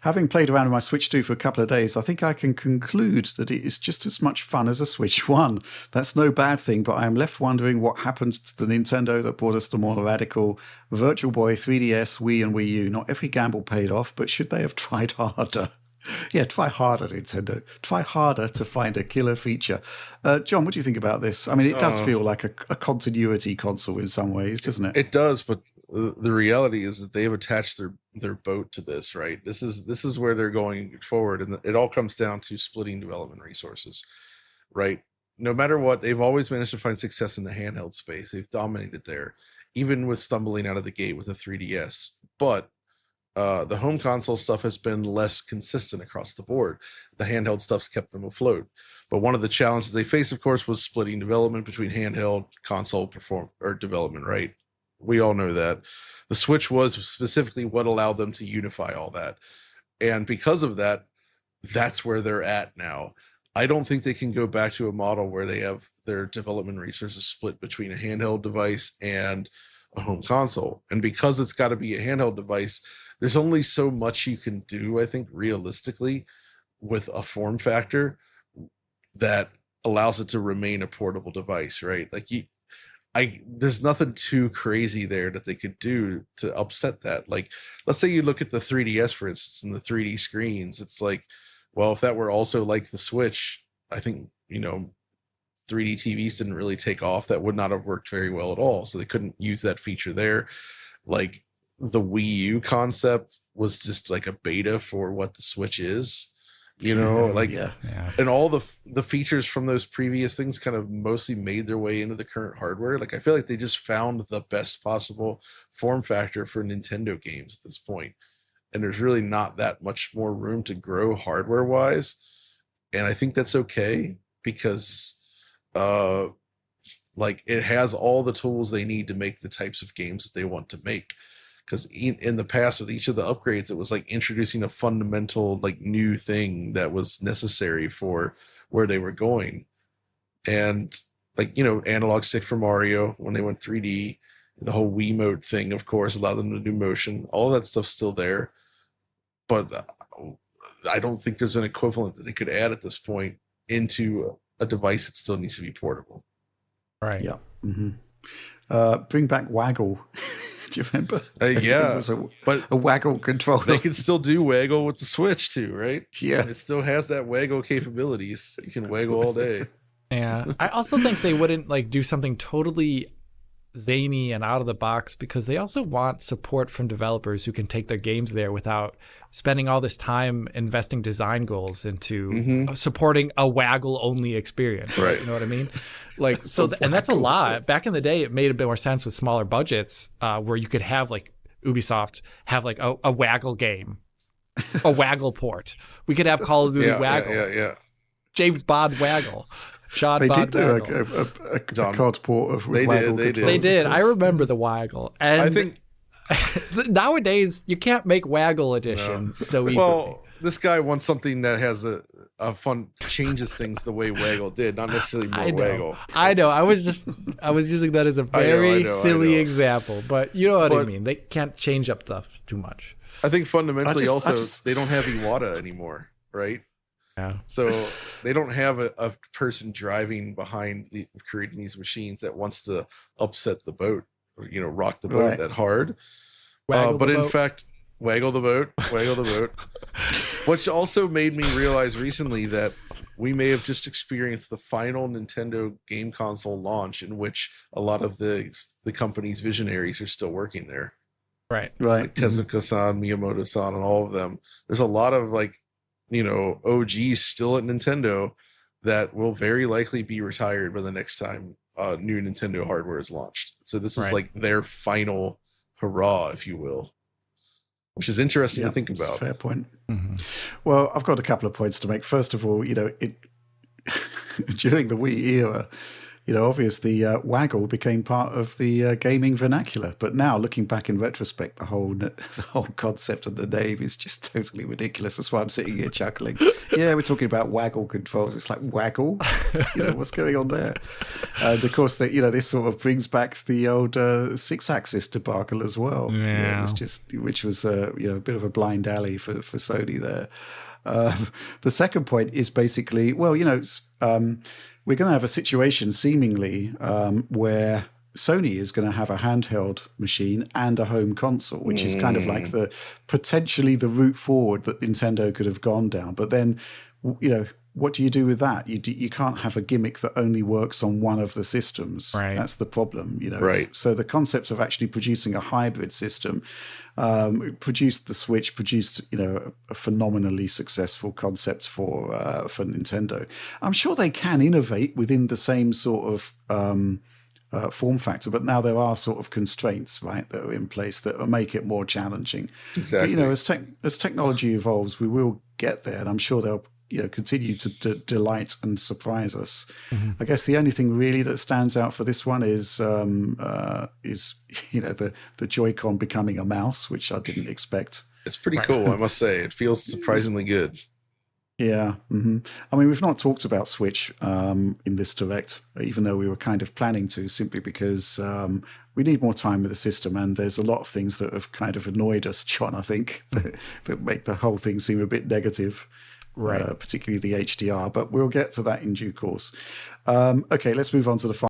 having played around with my Switch 2 for a couple of days, I think I can conclude that it is just as much fun as a Switch 1. That's no bad thing, but I am left wondering what happened to the Nintendo that brought us the more radical Virtual Boy, 3DS, Wii, and Wii U. Not every gamble paid off, but should they have tried harder? Yeah, try harder, Nintendo. Try harder to find a killer feature. John, what do you think about this? I mean, it does feel like a continuity console in some ways, doesn't it? It does, but the reality is that they've attached their boat to this, right? This is where they're going forward, and it all comes down to splitting development resources, right? No matter what, they've always managed to find success in the handheld space. They've dominated there, even with stumbling out of the gate with a 3DS. But the home console stuff has been less consistent across the board. The handheld stuff's kept them afloat. But one of the challenges they faced, of course, was splitting development between handheld, console development, right? We all know that. The Switch was specifically what allowed them to unify all that. And because of that, that's where they're at now. I don't think they can go back to a model where they have their development resources split between a handheld device and a home console. And because it's got to be a handheld device, there's only so much you can do, I think, realistically, with a form factor that allows it to remain a portable device, right? Like there's nothing too crazy there that they could do to upset that. Like, let's say you look at the 3DS, for instance, and the 3D screens. It's like, well, if that were also like the Switch, I think, 3D TVs didn't really take off. That would not have worked very well at all. So they couldn't use that feature there. Like, the Wii U concept was just like a beta for what the Switch is, and all the features from those previous things kind of mostly made their way into the current hardware. Like, I feel like they just found the best possible form factor for Nintendo games at this point. And there's really not that much more room to grow hardware wise. And I think that's okay because, it has all the tools they need to make the types of games that they want to make. Because in the past, with each of the upgrades, it was like introducing a fundamental, new thing that was necessary for where they were going. And analog stick for Mario when they went 3D, the whole Wiimote thing, of course, allowed them to do motion. All that stuff's still there. But I don't think there's an equivalent that they could add at this point into a device that still needs to be portable. Right. Yeah. Mm-hmm. Bring back Waggle. Do you remember? Yeah, but a Waggle controller. They can still do Waggle with the Switch too, right? Yeah, it still has that Waggle capabilities. You can Waggle all day. Yeah, I also think they wouldn't do something totally zany and out of the box because they also want support from developers who can take their games there without spending all this time investing design goals into supporting a Waggle only experience. Right. You know what I mean? And that's a lot. Back in the day, it made a bit more sense with smaller budgets where you could have Ubisoft have a Waggle game, a Waggle port. We could have Call of Duty Waggle. Yeah. James Bond Waggle. They did do a COD port of Waggle. They did. I remember the Waggle. And I think nowadays you can't make Waggle edition so easily. Well, this guy wants something that has a fun, changes things the way Waggle did, not necessarily more Waggle. I know. I was using that as a very silly example, but you know what I mean. They can't change up stuff too much. I think fundamentally they don't have Iwata anymore, right? Yeah. So they don't have a person driving behind creating these machines that wants to upset the boat, or, rock the boat that hard. But in fact, waggle the boat. Which also made me realize recently that we may have just experienced the final Nintendo game console launch in which a lot of the company's visionaries are still working there. Right. Like Tezuka-san, Miyamoto-san, and all of them. There's a lot of OGs still at Nintendo that will very likely be retired by the next time new Nintendo hardware is launched. So this is their final hurrah, if you will, which is interesting to think about. That's a fair point. Mm-hmm. Well, I've got a couple of points to make. First of all, during the Wii era, obviously waggle became part of the gaming vernacular. But now, looking back in retrospect, the whole concept of the name is just totally ridiculous. That's why I'm sitting here chuckling. Yeah, we're talking about waggle controls. It's like waggle. What's going on there? And of course, this sort of brings back the old 6-axis debacle as well. Yeah. It was which was a bit of a blind alley for Sony there. The second point is basically, we're going to have a situation seemingly where Sony is going to have a handheld machine and a home console, which is kind of like potentially the route forward that Nintendo could have gone down. But then, what do you do with that? You can't have a gimmick that only works on one of the systems. Right. That's the problem. Right. So the concept of actually producing a hybrid system produced the Switch, produced a phenomenally successful concept for Nintendo. I'm sure they can innovate within the same sort of form factor, but now there are sort of constraints, right, that are in place that will make it more challenging. Exactly. But, as technology evolves, we will get there, and I'm sure they'll continue to delight and surprise us. Mm-hmm. I guess the only thing really that stands out for this one is the Joy-Con becoming a mouse, which I didn't expect. It's pretty cool, I must say. It feels surprisingly good. Yeah. Mm-hmm. I mean, we've not talked about Switch in this Direct, even though we were kind of planning to, simply because we need more time with the system, and there's a lot of things that have kind of annoyed us, John, I think, that make the whole thing seem a bit negative. Right, particularly the HDR, but we'll get to that in due course. Okay, let's move on to the